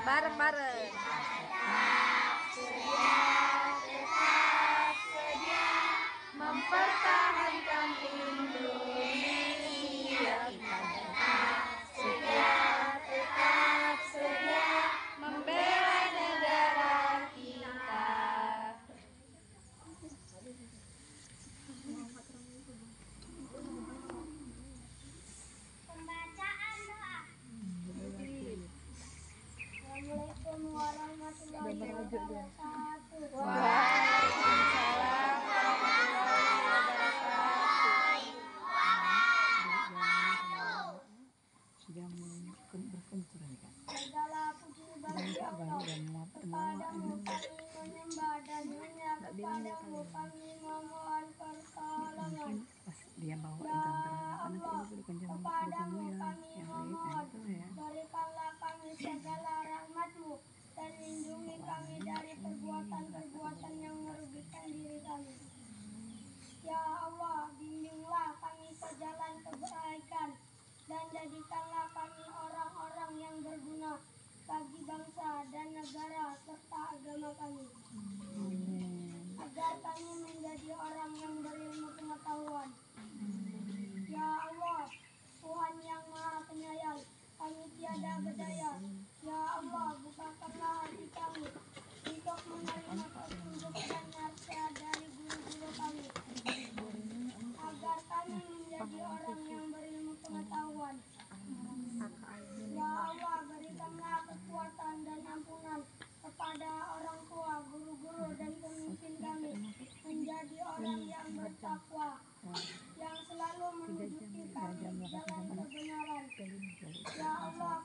Bareng-bareng. Tetap sedia mempertahankan Indonesia. Tetap sedia membela negara kita. Pembacaan doa. Assalamualaikum warahmatullahi wabarakatuh. Waalaikumsalam warahmatullahi wabarakatuh. Segala puji bagi Allah, kepadamu kami menyembah dan hanya kepadamu kami memohon pertolongan. Ya Allah, kepadamu kami memohon, berikanlah kami segala rahmat-Mu dan lindungi kami dari perbuatan-perbuatan yang merugikan diri kami. Ya Allah, bimbinglah kami ke jalan kebaikan dan jadikanlah kami orang-orang yang berguna bagi bangsa dan negara serta agama kami. Agar kami menjadi orang yang berilmu pengetahuan. Ya Allah, Tuhan yang Maha Penyayang, kami tiada berdaya. Ya Allah, bukakanlah hati kami untuk menerima petunjuk dan nasihat dari guru-guru kami, agar kami menjadi orang yang berilmu pengetahuan. Ya Allah, berikanlah kekuatan dan ampunan kepada orang tua, guru-guru dan pemimpin kami, menjadi orang yang bertakwa, yang selalu menunjuki kami jalan kebenaran. Ya Allah,